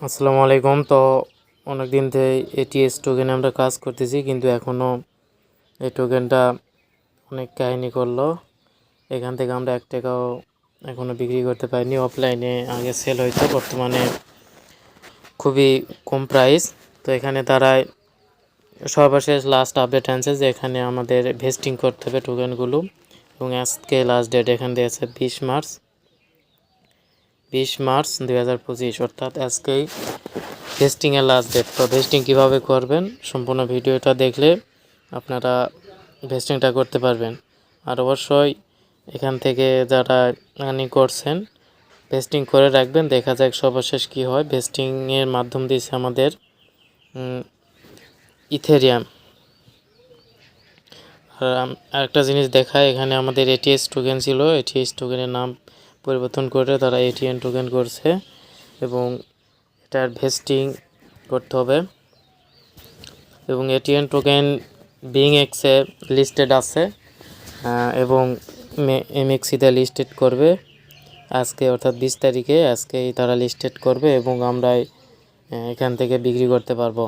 আসসালামু আলাইকুম। তো অনেক দিন থেকে এটিএস টোকেনে আমরা কাজ করতেছি, কিন্তু এখনও এই টোকেনটা অনেক কাহিনী করলো। এখান থেকে আমরা 1 টাকাও এখনও বিক্রি করতে পারিনি। অফলাইনে আগে সেল হইতো, বর্তমানে খুবই কম প্রাইস। তো এখানে তারা সর্বশেষ লাস্ট আপডেট আনছে যে এখানে আমাদের ভেস্টিং করতে হবে টোকেনগুলো, এবং আজকে লাস্ট ডেট এখান দিয়ে আছে 20 মার্চ 2025, অর্থাৎ আজকেই ভেস্টিংয়ের লাস্ট ডেট। তো ভেস্টিং কীভাবে করবেন সম্পূর্ণ ভিডিওটা দেখলে আপনারা ভেস্টিংটা করতে পারবেন। আর অবশ্যই এখান থেকে যারা আর্নিং করছেন ভেস্টিং করে রাখবেন, দেখা যাক সর্বশেষ কী হয়। ভেস্টিংয়ের মাধ্যম দিয়েছে আমাদের ইথেরিয়াম। আর আরেকটা জিনিস দেখায়, এখানে আমাদের এটিএস টোকেন ছিল, এটিএস টোকেনের নাম পরিবর্তন করে তারা এটিএন টোকেন করছে, এবং এটার ভেস্টিং করতে হবে। এবং এটিএন টোকেন বিংএক্সে লিস্টেড আছে, এবং এমএক্সিতে লিস্টেড করবে আজকে, অর্থাৎ 20 তারিখে আজকেই তারা লিস্টেড করবে, এবং আমরা এখান থেকে বিক্রি করতে পারবো।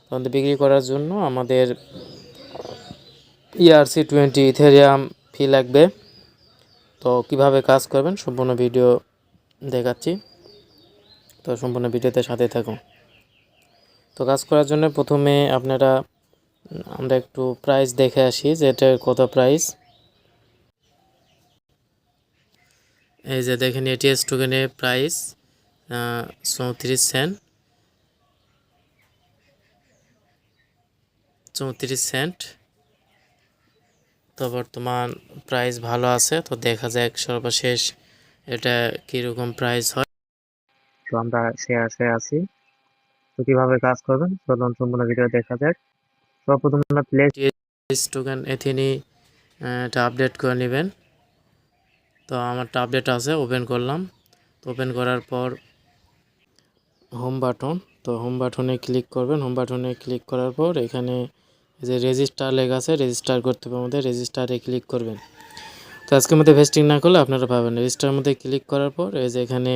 তখন বিক্রি করার জন্য আমাদের ERC20 ইথেরিয়াম ফি লাগবে। তো কিভাবে কাজ করবেন সম্পূর্ণ ভিডিও দেখাচ্ছি, তো সম্পূর্ণ ভিডিওতে সাথে থাকুন। তো কাজ করার জন্য প্রথমে আমরা একটু প্রাইস দেখে আসি যে এটা কত প্রাইস। এই যে দেখেন এটিএস টোকেনের প্রাইস 34 সেন্ট। 34 সেন্ট। তো বর্তমান প্রাইস ভালো আছে, তো দেখা যাক সর্বশেষ এটা কীরকম প্রাইস হয়। তো আমরা শেয়ারে আছি, তো কীভাবে কাজ করবেন চলুন সম্পূর্ণ ভিডিও দেখা যাক। সর্বপ্রথম আমরা প্লে টোকেন এথিনি এটা আপডেট করে নেবেন। তো আমারটা আপডেট আছে, ওপেন করলাম। তো ওপেন করার পর হোম বাটন, তো হোম বাটনে ক্লিক করবেন। হোম বাটনে ক্লিক করার পর এখানে যে রেজিস্টার লেখা আছে, রেজিস্টার করতে হবে আমাদের, রেজিস্টারে ক্লিক করবেন। তো আজকের মধ্যে ভেস্টিং না করলে আপনারা পাবেন। রেজিস্টারের মধ্যে ক্লিক করার পর এই যে এখানে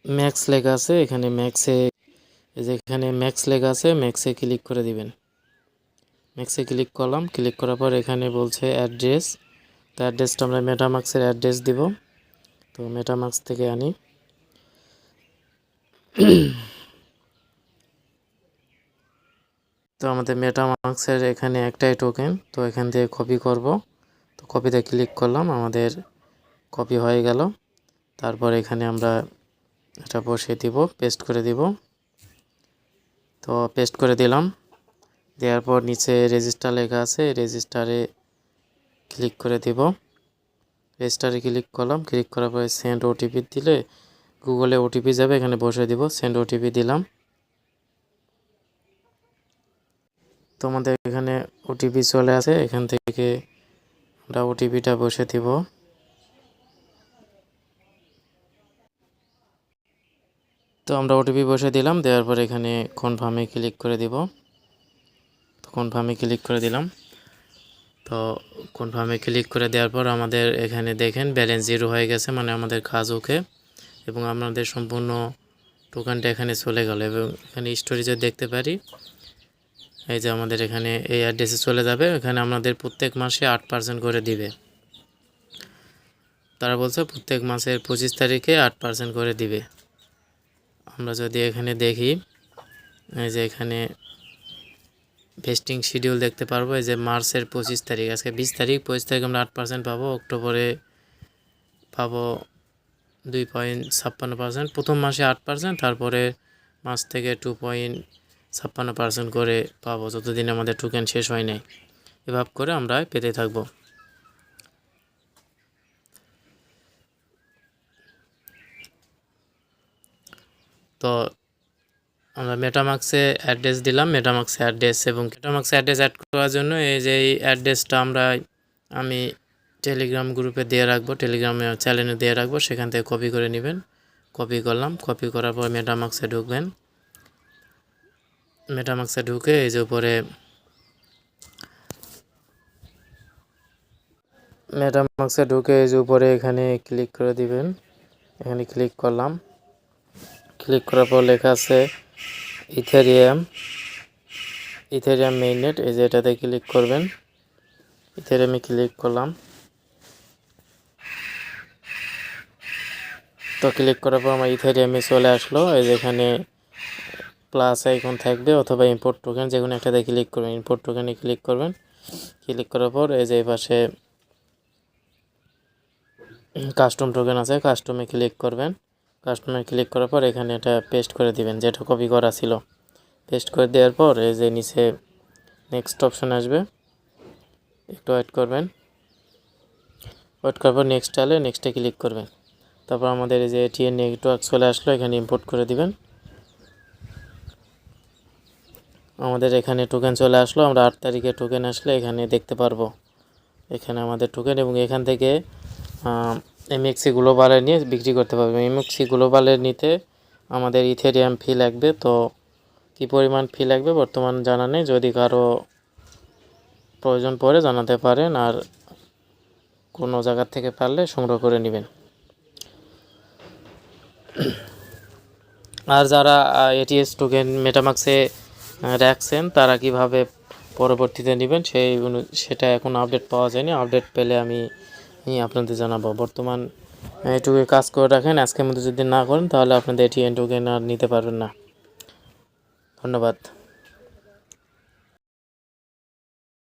ম্যাক্স লেখা আছে, এখানে ম্যাক্সে এই যে এখানে ম্যাক্স লেখা আছে, ম্যাক্সে ক্লিক করে দিবেন। ম্যাক্সে ক্লিক করলাম। ক্লিক করার পর এখানে বলছে অ্যাড্রেস, তো অ্যাড্রেসটা আমরা মেটামাক্সের অ্যাড্রেস দিব। তো মেটামাক্স থেকে আনি। তো আমাদের মেটামাক্সের এখানে একটাই টোকেন, তো এখান থেকে কপি করব। তো কপিতে ক্লিক করলাম, আমাদের কপি হয়ে গেল। তারপর এখানে আমরা এটা বসিয়ে দিব, পেস্ট করে দিব। তো পেস্ট করে দিলাম। দেওয়ার পর নিচে রেজিস্টার লেখা আছে, রেজিস্টারে ক্লিক করে দিব। রেজিস্টারে ক্লিক করলাম। ক্লিক করার পরে সেন্ড ওটিপি দিলে গুগলে ওটিপি যাবে, এখানে বসে দিব। সেন্ড ওটিপি দিলাম। তো আমাদের এখানে ওটিপি চলে আসে, এখান থেকে আমরা ওটিপিটা বসে দিব। তো আমরা ওটিপি বসে দিলাম। দেওয়ার পর এখানে কনফার্মে ক্লিক করে দিব। তো কনফার্মে ক্লিক করে দিলাম। তো কনফার্মে ক্লিক করে দেওয়ার পর আমাদের এখানে দেখেন ব্যালেন্স 0 হয়ে গেছে, মানে আমাদের কাজ ওকে, এবং আমাদের সম্পূর্ণ টোকেনটা এখানে চলে গেল। এবং এখানে স্টোরেজে দেখতে পারি, এই যে আমাদের এখানে এই অ্যাড্রেসে চলে যাবে। এখানে আমাদের প্রত্যেক মাসে 8% করে দিবে। তারা বলছে প্রত্যেক মাসের 25 তারিখে 8% করে দিবে। আমরা যদি এখানে দেখি, এই যে এখানে ভেস্টিং শিডিউল দেখতে পারবো, এই যে মার্চের 25 তারিখ, আজকে 20 তারিখ, 25 তারিখ আমরা 8% পাবো। অক্টোবরে পাবো 2.56%, প্রথম মাসে 8%, তারপরে মাস থেকে 2.56% করে পাবো, যতদিন আমাদের টোকেন শেষ হয় নাই। এভাবে করে আমরা পেতে থাকবো। তো আমরা মেটামাক্সে অ্যাড্রেস দিলাম, মেটামাক্সে অ্যাড্রেস, এবং মেটামাক্সে অ্যাড্রেস অ্যাড করার জন্য এই যে এই অ্যাড্রেসটা আমি টেলিগ্রাম গ্রুপে দিয়ে রাখবো, টেলিগ্রামে চ্যানেলে দিয়ে রাখবো, সেখান থেকে কপি করে নেবেন। কপি করলাম। কপি করার পর মেটামাক্সে ঢুকবেন। মেটামাক্সে ঢুকে এই যে উপরে এখানে ক্লিক করে দিবেন। এখানে ক্লিক করলাম। ক্লিক করার পর লেখা আছে ইথেরিয়াম মেইননেট, এই যে এটাতে ক্লিক করবেন। ইথেরিয়ামে ক্লিক করলাম। তো ক্লিক করার পর আমার ইথেরিয়ামে চলে আসলো। এই যে এখানে প্লাস আইকন থাকবে অথবা ইম্পোর্ট টোকেন, যে কোনো একটাতে ক্লিক করবেন। ইম্পোর্ট টোকেনে ক্লিক করবেন। ক্লিক করার পর এই যে এই পাশে কাস্টম টোকেন আছে, কাস্টমে ক্লিক করবেন। কাস্টমে ক্লিক করার পর এখানে এটা পেস্ট করে দিবেন, যেটা কপি করা ছিল। পেস্ট করে দেওয়ার পর এই যে নিচে নেক্সট অপশন আসবে, একটু ওয়েট করবেন। ওয়েট করার পর নেক্সট আলে নেক্সটে ক্লিক করবেন। তারপর আমাদের এই যে এটিএন নেটওয়ার্ক চলে আসলো, এখানে ইম্পোর্ট করে দিবেন। আমাদের এখানে টোকেন চলে আসলো। আমরা 8 তারিখে টোকেন আসলে এখানে দেখতে পারবো, এখানে আমাদের টোকেন। এবং এখান থেকে এমএক্সি গ্লোবালে নিয়ে বিক্রি করতে পারবে। এমএক্সি গ্লোবালে নিতে আমাদের ইথেরিয়াম ফি লাগবে। তো কী পরিমাণ ফি লাগবে বর্তমান জানা নেই, যদি কারো প্রয়োজন পড়ে জানাতে পারেন, আর কোনো জায়গার থেকে পারলে সংগ্রহ করে নেবেন। আর যারা এটিএস টোকেন মেটামাক্সে রাখছেন তারা কিভাবে পরবর্তীতে নেবেন সেটা এখন আপডেট পাওয়া যায়নি। আপডেট পেলে আমি আপনাদের জানাবো। বর্তমান এটুকু কাজ করে রাখেন। আজকের মধ্যে যদি না করেন তাহলে আপনাদের এটিএন টোকেন আর নিতে পারবেন না। ধন্যবাদ।